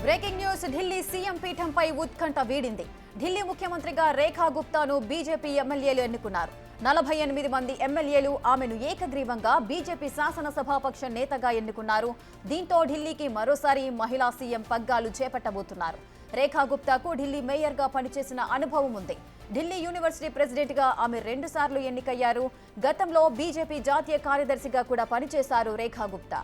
Breaking news Delhi CM పీఠంపై ఉత్కంఠ వీడింది. ఢిల్లీ ముఖ్యమంత్రిగా రేఖా గుప్తాను BJP ఎమ్మెల్యేలు ఎన్నుకున్నారు. 48 మంది ఎమ్మెల్యేలు ఆమెను ఏకగ్రీవంగా బీజేపీ శాసనసభాపక్ష నేతగా ఎన్నుకున్నారు. దీంతో ఢిల్లీకి మరోసారి మహిళా సీఎం పగ్గాలు చేపట్టబోతున్నారు. రేఖా గుప్తాకు ఢిల్లీ మేయర్గా పనిచేసిన అనుభవం ఉంది. ఢిల్లీ యూనివర్సిటీ ప్రెసిడెంట్గా ఆమె 2 సార్లు ఎన్నికయ్యారు. గతంలో బీజేపీ జాతీయ కార్యదర్శిగా కూడా పనిచేశారు రేఖా గుప్తా.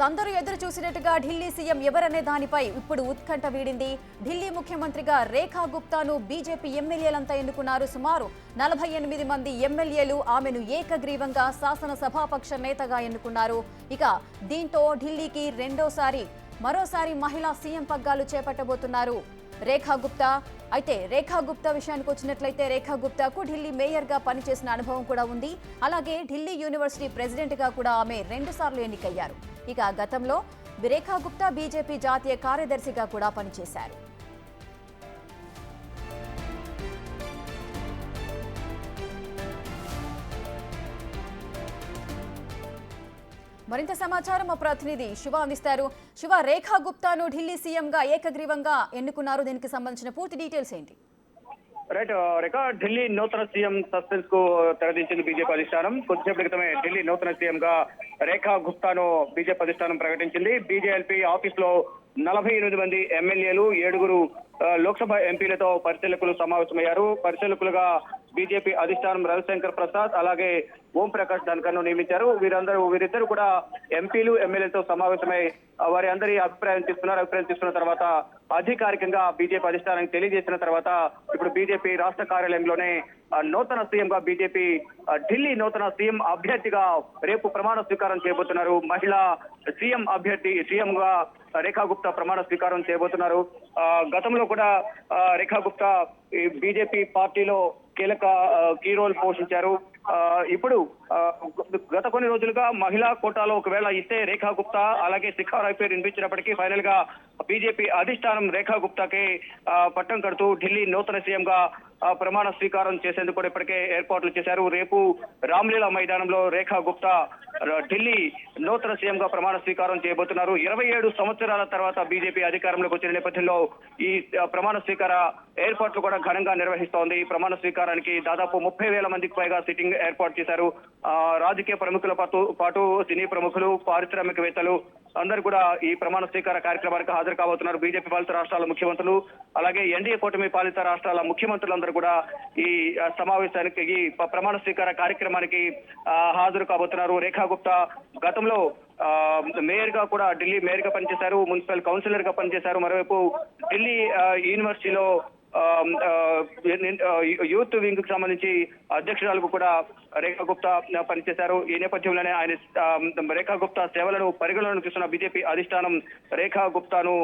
అందరూ ఎదురు చూసినట్టుగా ఢిల్లీ సీఎం ఎవరనే దానిపై ఇప్పుడు ఉత్కంఠ వీడింది. ఢిల్లీ ముఖ్యమంత్రిగా రేఖా గుప్తాను బీజేపీ ఎమ్మెల్యేలంతా ఎన్నుకున్నారు. సుమారు 48 మంది ఎమ్మెల్యేలు ఆమెను ఏకగ్రీవంగా శాసనసభాపక్ష నేతగా ఎన్నుకున్నారు. ఇక దీంతో ఢిల్లీకి మరోసారి మహిళా సీఎం పగ్గాలు చేపట్టబోతున్నారు రేఖా గుప్తా. అయితే రేఖా గుప్తా విషయానికి వచ్చినట్లయితే రేఖా గుప్తాకు ఢిల్లీ మేయర్గా పనిచేసిన అనుభవం కూడా ఉంది. అలాగే ఢిల్లీ యూనివర్సిటీ ప్రెసిడెంట్గా కూడా ఆమె 2 సార్లు ఎన్నికయ్యారు. ఇక గతంలో రేఖా గుప్తా బీజేపీ జాతీయ కార్యదర్శిగా కూడా పనిచేశారు. మరింత సమాచారం మా ప్రతినిధి శివ అందిస్తారు. శివ, రేఖా గుప్తాను ఢిల్లీ సీఎంగా ఏకగ్రీవంగా ఎన్నుకున్నారు. దీనికి సంబంధించిన పూర్తి డీటెయిల్స్ ఏంటి? రైట్ రేఖా, ఢిల్లీ నూతన సీఎం సస్పెన్స్ కు తెరదీసింది బీజేపీ అధిష్టానం. కొద్దిసేపటి క్రితమే ఢిల్లీ నూతన సీఎం గా రేఖా గుప్తాను బీజేపీ అధిష్టానం ప్రకటించింది. బీజేఎల్పీ ఆఫీస్ లో 48 మంది ఎమ్మెల్యేలు 7 లోక్సభ ఎంపీలతో పరిశీలకులు సమావేశమయ్యారు. పరిశీలకులుగా బీజేపీ అధిష్టానం రవిశంకర్ ప్రసాద్ అలాగే ఓం ప్రకాష్ ధన్కర్ ను నియమించారు. వీరిద్దరు కూడా ఎంపీలు ఎమ్మెల్యేలతో సమావేశమై వారి అందరి అభిప్రాయం తీసుకున్న తర్వాత అధికారికంగా బీజేపీ అధిష్టానానికి తెలియజేసిన తర్వాత ఇప్పుడు బీజేపీ రాష్ట్ర కార్యాలయంలోనే నూతన సీఎం గా బీజేపీ ఢిల్లీ నూతన సీఎం అభ్యర్థిగా రేపు ప్రమాణ స్వీకారం చేయబోతున్నారు. మహిళా సీఎం గా రేఖా గుప్తా ప్రమాణ స్వీకారం చేయబోతున్నారు. గతంలో కూడా రేఖా గుప్తా బీజేపీ పార్టీలో కీ రోల్ పోషించారు. ఇప్పుడు గత కొన్ని రోజులుగా మహిళా కోటాలో ఒకవేళ ఇస్తే రేఖా గుప్తా అలాగే శిఖారాయ్ పేరు వినిపించినప్పటికీ ఫైనల్ గా బీజేపీ అధిష్టానం రేఖా గుప్తాకి పట్టం కడుతూ ఢిల్లీ నూతన సీఎం గా ప్రమాణ స్వీకారం చేసేందుకు కూడా ఇప్పటికే ఏర్పాట్లు చేశారు. రేపు రామ్లీలా మైదానంలో రేఖా గుప్తా ఢిల్లీ నూతన సీఎం గా ప్రమాణ స్వీకారం చేయబోతున్నారు. 27 సంవత్సరాల తర్వాత బీజేపీ అధికారంలోకి వచ్చిన నేపథ్యంలో ఈ ప్రమాణ స్వీకార ఏర్పాట్లు కూడా ఘనంగా నిర్వహిస్తోంది. ఈ ప్రమాణ స్వీకారానికి దాదాపు 30,000 మందికి పైగా సిట్టింగ్ ఏర్పాటు చేశారు. రాజకీయ ప్రముఖుల పాటు సినీ ప్రముఖులు, పారిశ్రామికవేత్తలు అందరూ కూడా ఈ ప్రమాణ స్వీకార కార్యక్రమానికి హాజరు కాబోతున్నారు. బీజేపీ పాలిత రాష్ట్రాల ముఖ్యమంత్రులు అలాగే ఎన్డీఏ కూటమి పాలిత రాష్ట్రాల ముఖ్యమంత్రులందరూ కూడా ఈ సమావేశానికి ఈ ప్రమాణ స్వీకార కార్యక్రమానికి హాజరు కాబోతున్నారు. రేఖా గుప్తా గతంలో మేయర్ గా కూడా ఢిల్లీ మేయర్ గా పనిచేశారు, మున్సిపల్ కౌన్సిలర్ గా పనిచేశారు. మరోవైపు ఢిల్లీ యూనివర్సిటీలో యూత్ వింగ్ కు సంబంధించి అధ్యక్షురాలకు కూడా రేఖా గుప్తా పనిచేశారు. ఈ నేపథ్యంలోనే రేఖా గుప్తా సేవలను పరిగణలోకి తీసుకున్న బీజేపీ అధిష్టానం రేఖా గుప్తాను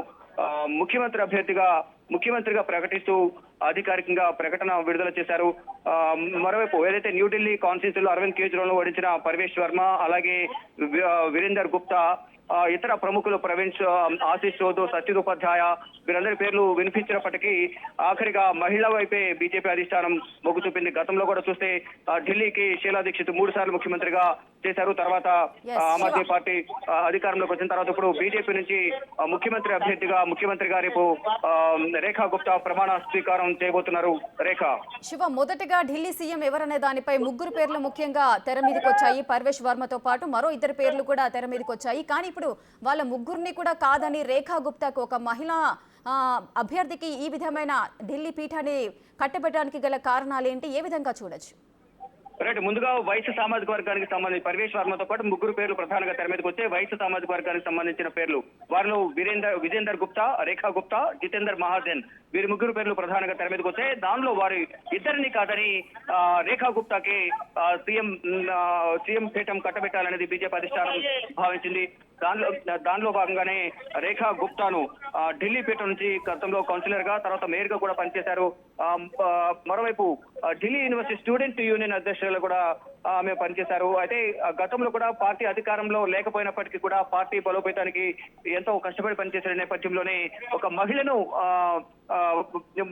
ముఖ్యమంత్రిగా ప్రకటిస్తూ అధికారికంగా ప్రకటన విడుదల చేశారు. మరోవైపు ఏదైతే న్యూఢిల్లీ కాన్స్టిట్యూన్సీలో అరవింద్ కేజ్రీవాల్ ఓడించిన పర్వేష్ వర్మ అలాగే వీరేందర్ గుప్తా, ఇతర ప్రముఖులు ప్రవీణ్ ఆశీష్ చౌదరి, సచిన్ ఉపాధ్యాయ వీరందరి పేర్లు వినిపించినప్పటికీ ఆఖరిగా మహిళా వైపే బీజేపీ అధిష్టానం మొగ్గు చూపింది. గతంలో కూడా చూస్తే ఢిల్లీకి షీలా దీక్షిత్ 3 సార్లు ముఖ్యమంత్రిగా చేశారు. తర్వాత ఆమ్ ఆద్మీ పార్టీ అధికారంలోకి వచ్చిన తర్వాత ఇప్పుడు బీజేపీ నుంచి ముఖ్యమంత్రిగా రేపు రేఖా గుప్తా ప్రమాణ స్వీకారం చేయబోతున్నారు. రేఖా, శివ, మొదటగా ఢిల్లీ సీఎం ఎవరనే దానిపై 3 పేర్లు ముఖ్యంగా తెర మీదకి వచ్చాయి. పర్వేష్ వర్మతో పాటు మరో 2 పేర్లు కూడా తెర మీదకి వచ్చాయి. కానీ ఇప్పుడు వాళ్ళ 3 కూడా కాదని రేఖా గుప్తాకు ఒక మహిళా అభ్యర్థికి ఈ విధమైన ఢిల్లీ పీఠాన్ని కట్టబెట్టడానికి గల కారణాలేంటి? ఏ విధంగా చూడొచ్చు? రైట్, ముందుగా వైశ్య సామాజిక వర్గానికి సంబంధించి పర్వేష్ వర్మతో పాటు 3 పేర్లు ప్రధానంగా తెర మీదకి వచ్చే వైశ్య సామాజిక వర్గానికి సంబంధించిన పేర్లు. వారిలో విజేందర్ గుప్తా, రేఖా గుప్తా, జితేందర్ మహాజన్ వీరి 3 పేర్లు ప్రధానంగా తెర మీదకి వచ్చాయి. దానిలో వారి ఇద్దరిని కాదని రేఖా గుప్తాకి సీఎం పీఠం కట్టబెట్టాలనేది బీజేపీ అధిష్టానం భావించింది. దానిలో భాగంగానే రేఖా గుప్తాను ఢిల్లీ పీఠం నుంచి గతంలో కౌన్సిలర్ గా తర్వాత మేయర్ గా కూడా పనిచేశారు. మరోవైపు ఢిల్లీ యూనివర్సిటీ స్టూడెంట్ యూనియన్ అధ్యక్ష మినిస్టర్లు కూడా ఆమె పనిచేశారు. అయితే గతంలో కూడా పార్టీ అధికారంలో లేకపోయినప్పటికీ కూడా పార్టీ బలోపేతానికి ఎంతో కష్టపడి పనిచేసిన నేపథ్యంలోనే ఒక మహిళను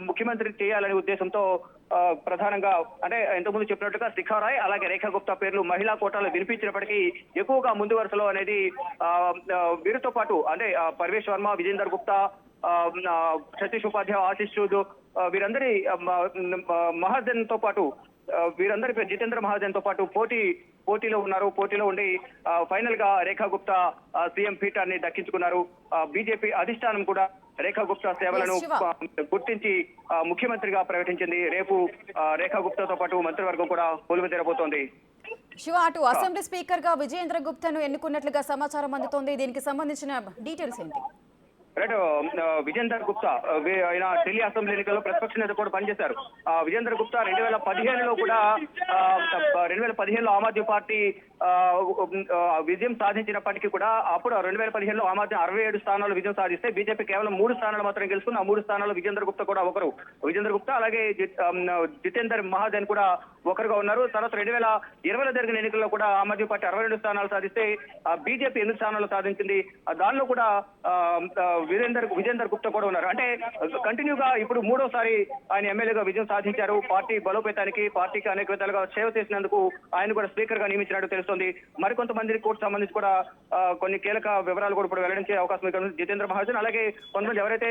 ముఖ్యమంత్రి చేయాలనే ఉద్దేశంతో ప్రధానంగా అంటే ఇంతకుముందు చెప్పినట్టుగా శిఖా రాయ్ అలాగే రేఖా గుప్తా పేర్లు మహిళా కోటాలో వినిపించినప్పటికీ ఎక్కువగా ముందు వరుసలో అనేది వీరితో పాటు అంటే పర్వేష్ వర్మ, విజేందర్ గుప్తా, సతీష్ ఉపాధ్యాయ, ఆశిష్ చౌద్ వీరందరి మహాజన్ తో పాటు వీరందరి జితేంద్ర మహాజన్ తో పాటు పోటీలో ఉన్నారు. పోటీలో ఉండి ఫైనల్ గా రేఖా గుప్తా సీఎం పీఠాన్ని దక్కించుకున్నారు. బీజేపీ అధిష్టానం కూడా రేఖా గుప్తా సేవలను గుర్తించి ముఖ్యమంత్రిగా ప్రకటించింది. రేపు రేఖా గుప్తాతో పాటు మంత్రివర్గం కూడా కొలువు తెరబోతోంది. శివ, అటు అసెంబ్లీ స్పీకర్ గా విజయేంద్ర గుప్తాను ఎన్నుకున్నట్లుగా సమాచారం అందుతోంది. దీనికి సంబంధించిన డీటెయిల్స్ ఏంటి? రైట్, విజేందర్ గుప్తా ఆయన ఢిల్లీ అసెంబ్లీ ఎన్నికల్లో ప్రతిపక్ష నేత కూడా పనిచేశారు. విజేందర్ గుప్తా 2015లో కూడా 2015లో ఆమ్ ఆద్మీ పార్టీ విజయం సాధించినప్పటికీ కూడా అప్పుడు 2015లో ఆమ్ ఆద్మీ 67 స్థానాలు విజయం సాధిస్తే బీజేపీ కేవలం 3 స్థానాలు మాత్రం గెలుచుకుంది. ఆ 3 స్థానాల్లో విజేందర్ గుప్తా కూడా ఒకరు. విజేందర్ గుప్తా అలాగే జితేందర్ మహాజన్ కూడా ఒకరుగా ఉన్నారు. తర్వాత 2020లో జరిగిన ఎన్నికల్లో కూడా ఆమ్ ఆద్మీ పార్టీ 62 స్థానాలు సాధిస్తే బీజేపీ 8 స్థానాలు సాధించింది. దానిలో కూడా విజేందర్ గుప్తా కూడా ఉన్నారు. అంటే కంటిన్యూగా ఇప్పుడు 3వసారి ఆయన ఎమ్మెల్యేగా విజయం సాధించారు. పార్టీ బలోపేతానికి పార్టీకి అనేక విధాలుగా సేవ చేసినందుకు ఆయన కూడా స్పీకర్ గా నియమించినట్టు తెలుస్తుంది. మరికొంతమంది కోర్టు సంబంధించి కూడా కొన్ని కీలక వివరాలు కూడా ఇప్పుడు వెల్లడించే అవకాశం ఇక్కడ ఉంది. జితేంద్ర మహాజన్ అలాగే కొంతమంది ఎవరైతే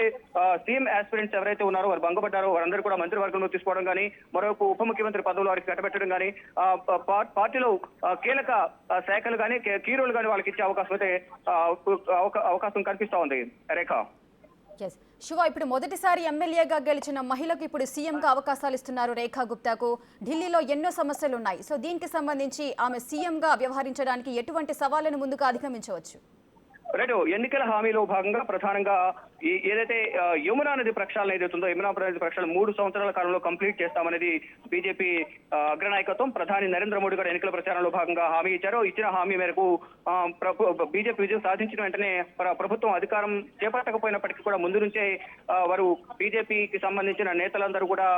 సీఎం ఆస్పిరెంట్స్ ఎవరైతే ఉన్నారో వారు భంగపడ్డారో వారందరూ కూడా మంత్రివర్గంలో తీసుకోవడం కానీ మరొక ఉప ముఖ్యమంత్రి పదవులు వారికి కట్టబెట్టడం కానీ పార్టీలో కీలక శాఖలు కానీ కీ రోల్ కానీ వాళ్ళకి ఇచ్చే అవకాశం అయితే అవకాశం కనిపిస్తా ఉంది. రేఖ, శివ, ఇప్పుడు మొదటిసారి ఎమ్మెల్యేగా గెలిచిన మహిళకు ఇప్పుడు సీఎంగా అవకాశాలు ఇస్తున్నారు రేఖా గుప్తాకు. ఢిల్లీలో ఎన్నో సమస్యలు ఉన్నాయి. సో దీనికి సంబంధించి ఆమె సీఎంగా వ్యవహరించడానికి ఎటువంటి సవాళ్లను ముందుగా అధిగమించవచ్చు? రైట్, ఎన్నికల హామీలో భాగంగా ప్రధానంగా ఏదైతే యమునా నది ప్రక్షాళన ఏదైతుందో యమునా నది ప్రక్షాళన 3 సంవత్సరాల కాలంలో కంప్లీట్ చేస్తామనేది బీజేపీ అగ్రనాయకత్వం ప్రధాని నరేంద్ర మోడీ గారు ఎన్నికల ప్రచారంలో భాగంగా హామీ ఇచ్చారు. ఇచ్చిన హామీ మేరకు బీజేపీ విజయం సాధించిన వెంటనే ప్రభుత్వం అధికారం చేపట్టకపోయినప్పటికీ కూడా ముందు నుంచే వారు బీజేపీకి సంబంధించిన నేతలందరూ కూడా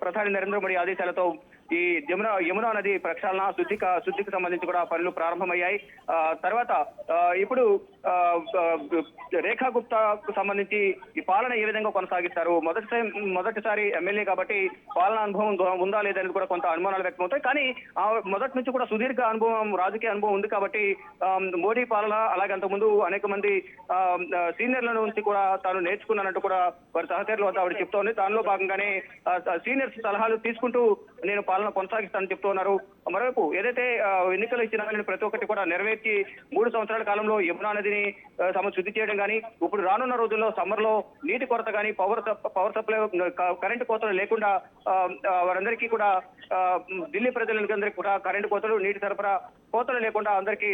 ప్రధాని నరేంద్ర మోడీ ఆదేశాలతో ఈ యమునా నది ప్రక్షాళన శుద్ధికి సంబంధించి కూడా పనులు ప్రారంభమయ్యాయి. తర్వాత ఇప్పుడు రేఖా గుప్తాకు సంబంధించి ఈ పాలన ఏ విధంగా కొనసాగిస్తారు, మొదటిసారి ఎమ్మెల్యే కాబట్టి పాలన అనుభవం ఉందా లేదనేది కూడా కొంత అనుమానాలు వ్యక్తమవుతాయి. కానీ మొదటి నుంచి కూడా సుదీర్ఘ అనుభవం, రాజకీయ అనుభవం ఉంది కాబట్టి మోడీ పాలన అలాగే అంతకుముందు అనేక మంది సీనియర్ల నుంచి కూడా తాను నేర్చుకున్నానంటూ కూడా వారి సహచరులు వద్ద ఆవిడ చెప్తోంది. దానిలో భాగంగానే సీనియర్స్ సలహాలు తీసుకుంటూ నేను పాలన కొనసాగిస్తానని చెప్తూ ఉన్నారు. మరోవైపు ఏదైతే ఎన్నికలు ఇచ్చిన ప్రతి ఒక్కటి కూడా నెరవేర్చి 3 సంవత్సరాల కాలంలో యమునా నదిని శుద్ధి చేయడం కానీ ఇప్పుడు రానున్న రోజుల్లో సమ్మర్ లో నీటి కొరత కానీ పవర్ సప్లై కరెంటు కోతలు లేకుండా వారందరికీ కూడా ఢిల్లీ ప్రజలందరికీ కూడా కరెంటు కోతలు నీటి సరఫరా కోతలు లేకుండా అందరికీ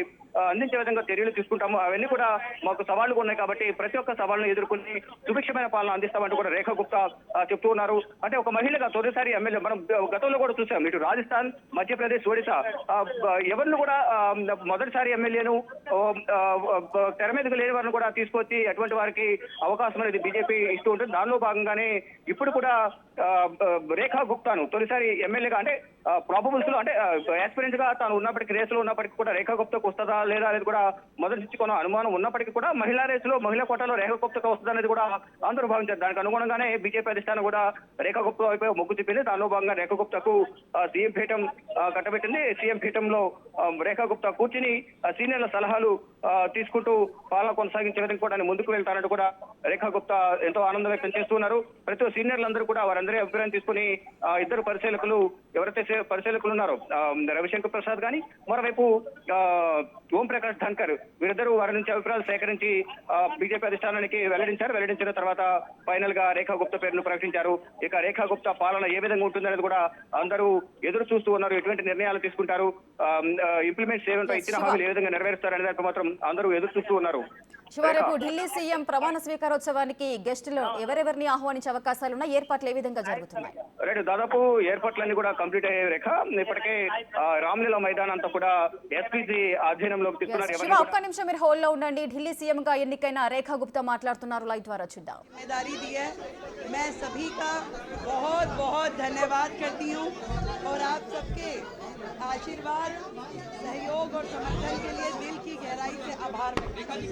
అందించే విధంగా చర్యలు తీసుకుంటాము. అవన్నీ కూడా మాకు సవాళ్లు ఉన్నాయి కాబట్టి ప్రతి ఒక్క సవాళ్ళను ఎదుర్కొని సుభిక్షమైన పాలన అందిస్తామంటూ కూడా రేఖా గుప్తా చెప్తూ ఉన్నారు. అంటే ఒక మహిళగా తొలిసారి ఎమ్మెల్యే మనం గతంలో కూడా చూసాం. ఇటు రాజస్థాన్, మధ్యప్రదేశ్, ఒడిశా ఎవరిని కూడా మొదటిసారి ఎమ్మెల్యేను తెర మీదకు లేని వారిని కూడా తీసుకొచ్చి అటువంటి వారికి అవకాశం అనేది బీజేపీ ఇస్తూ ఉంటుంది. దానిలో భాగంగానే ఇప్పుడు కూడా రేఖా గుప్తాను తొలిసారి ఎమ్మెల్యేగా అంటే ప్రాబబుల్స్ లో అంటే యాస్పిరెంట్ గా తాను ఉన్నప్పటికీ రేసులో ఉన్నప్పటికీ కూడా రేఖా గుప్తాకు వస్తుందా లేదా అనేది కూడా మొదటి నుంచి కొన్న అనుమానం ఉన్నప్పటికీ కూడా మహిళా రేసులో మహిళా కోటాలో రేఖా గుప్తాకు వస్తుంది అనేది కూడా అందరూ భావించారు. దానికి అనుగుణంగానే బీజేపీ అధిష్టానం కూడా రేఖా గుప్తా వైపు మొగ్గు చూపింది. దానిలో భాగంగా రేఖా గుప్తాకు సీఎం పీఠం కట్టబెట్టింది. సీఎం పీఠంలో రేఖా గుప్తా కూర్చుని సీనియర్ల సలహాలు తీసుకుంటూ పాలన కొనసాగించే విధంగా కూడా ముందుకు వెళ్తారంటూ కూడా రేఖా గుప్తా ఎంతో ఆనందం వ్యక్తం చేస్తున్నారు. ప్రతి సీనియర్లందరూ కూడా వారందరి అభిప్రాయం తీసుకుని ఇద్దరు పరిశీలకులు ఎవరైతే పరిశీలకులు ఉన్నారో రవిశంకర్ ప్రసాద్ గాని మరోవైపు ఓం ప్రకాష్ ధన్కర్ వీరిద్దరూ వారి నుంచి అభిప్రాయాలు సేకరించి బీజేపీ అధిష్టానానికి వెల్లడించిన తర్వాత ఫైనల్ గా రేఖా గుప్తా పేరును ప్రకటించారు. ఇక రేఖా గుప్తా పాలన ఏ విధంగా ఉంటుందనేది కూడా అందరూ ఎదురు చూస్తూ ఉన్నారు. ఎటువంటి నిర్ణయాలు తీసుకుంటారు, ఇంప్లిమెంట్ చేయడంతో ఇచ్చిన హామీలు ఏ విధంగా నెరవేరుస్తారు అనే దానికి మాత్రం అందరూ ఎదురు చూస్తూ ఉన్నారు. రేపు ఢిల్లీ సీఎం ప్రమాణ స్వీకారం స్వీకారోత్సవానికి గెస్టులు ఎవరెవరిని ఆహ్వానించే అవకాశాలు ఉన్నాయి? ఏర్పాట్లు ఏ విధంగా జరుగుతున్నాయి? రైట్, దాదాపు ఏర్పాట్లన్నీ కూడా కంప్లీట్ అయ్యే రేఖ. ఇప్పటికే రామ్లీలా మైదాన్ అంతా కూడా ఎస్పీజీ అధీనంలోకి తీసుకున్నారు. శివ, ఒక్క నిమిషం మీరు హోల్డ్ లో ఉండండి. ఢిల్లీ సీఎం గా ఎన్నికైన రేఖా గుప్తా మాట్లాడుతున్నారు, లైవ్ ద్వారా చూద్దాం. जिम्मेदारी दी है, मैं सभी का बहुत बहुत धन्यवाद करती हूँ और आप सबके आशीर्वाद, सहयोग और समर्थन के लिए दिल की गहराई से आभार व्यक्त करती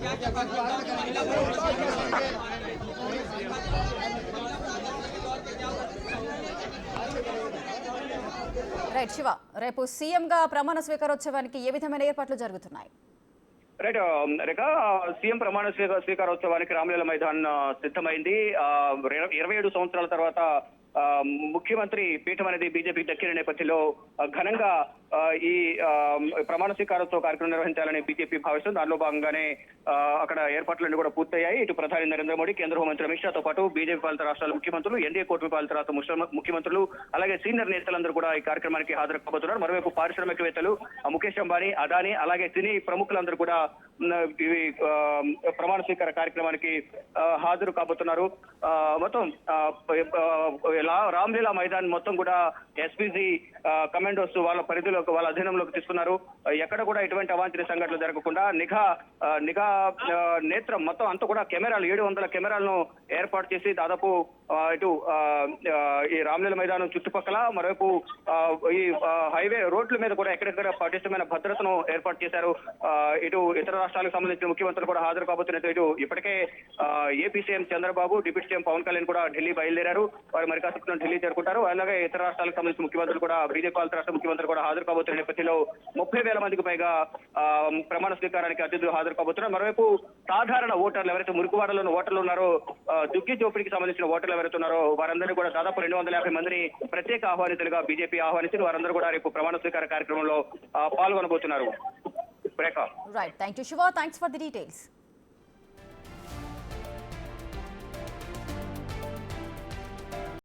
రైట్ శివ, రేపు సీఎం గా ప్రమాణ స్వీకారోత్సవానికి ఏ విధమైన ఏర్పాట్లు జరుగుతున్నాయి? రైట్ రేఖ, సీఎం ప్రమాణ స్వీకారోత్సవానికి రామ్లీలా మైదాన్ సిద్ధమైంది. 27 సంవత్సరాల తర్వాత ముఖ్యమంత్రి పీఠం అనేది బీజేపీకి దక్కిన నేపథ్యంలో ఘనంగా ఈ ప్రమాణ స్వీకారోత్సవ కార్యక్రమం నిర్వహించాలని బీజేపీ భావిస్తుంది. దానిలో భాగంగానే అక్కడ ఏర్పాట్లన్నీ కూడా పూర్తయ్యాయి. ఇటు ప్రధాని నరేంద్ర మోడీ, కేంద్ర హోంమంత్రి అమిత్ షాతో పాటు బీజేపీ పాలిత రాష్ట్రాల ముఖ్యమంత్రులు, ఎన్డీఏ కూటమి పాలిత రాష్ట్ర ముఖ్యమంత్రులు, అలాగే సీనియర్ నేతలందరూ కూడా ఈ కార్యక్రమానికి హాజరు కాబోతున్నారు. మరోవైపు పారిశ్రామికవేత్తలు ముఖేష్ అంబానీ, అదానీ, అలాగే సినీ ప్రముఖులందరూ కూడా ఇవి ప్రమాణ స్వీకార కార్యక్రమానికి హాజరు కాబోతున్నారు. మొత్తం రామ్లీలా మైదాన్ మొత్తం కూడా ఎస్పీజీ కమాండోస్ వాళ్ళ పరిధిలోకి, వాళ్ళ అధీనంలోకి తీసుకున్నారు. ఎక్కడ కూడా ఎటువంటి అవాంఛనీయ సంఘటనలు జరగకుండా నిఘా నేత్రం మొత్తం అంతా కూడా కెమెరాలు 700 కెమెరాలను ఏర్పాటు చేసి దాదాపు ఇటు ఈ రామ్లీలా మైదానం చుట్టుపక్కల, మరోవైపు ఈ హైవే రోడ్ల మీద కూడా ఎక్కడెక్కడ పటిష్టమైన భద్రతను ఏర్పాటు చేశారు. ఇటు ఇతర రాష్ట్రాలకు సంబంధించిన ముఖ్యమంత్రులు కూడా హాజరు కాబోతున్నారు. ఇటు ఇప్పటికే AP CM Chandrababu, deputy CM Pawan Kalyan కూడా ఢిల్లీ బయలుదేరారు. వారు మరి కాసేపట్లో ఢిల్లీ చేరుకుంటారు. అలాగే ఇతర రాష్ట్రాలకు సంబంధించిన ముఖ్యమంత్రులు కూడా, బీజేపీ పాలిత రాష్ట్ర ముఖ్యమంత్రులు కూడా హాజరు కాబోతున్న నేపథ్యంలో 30,000 మందికి పైగా ప్రమాణ స్వీకారానికి అతిథులు హాజరు కాబోతున్నారు. మరోవైపు సాధారణ ఓటర్లు ఎవరైతే మురికివాడలోని ఓటర్లు ఉన్నారో, దుగ్గి చోపిడికి సంబంధించిన ఓటర్లు ఎవరైతే ఉన్నారో వారందరూ కూడా దాదాపు 250 మందిని ప్రత్యేక ఆహ్వానితులుగా బీజేపీ ఆహ్వానించి వారందరూ కూడా రేపు ప్రమాణ స్వీకార కార్యక్రమంలో పాల్గొనబోతున్నారు. Right, thank you Shiva, thanks for the details.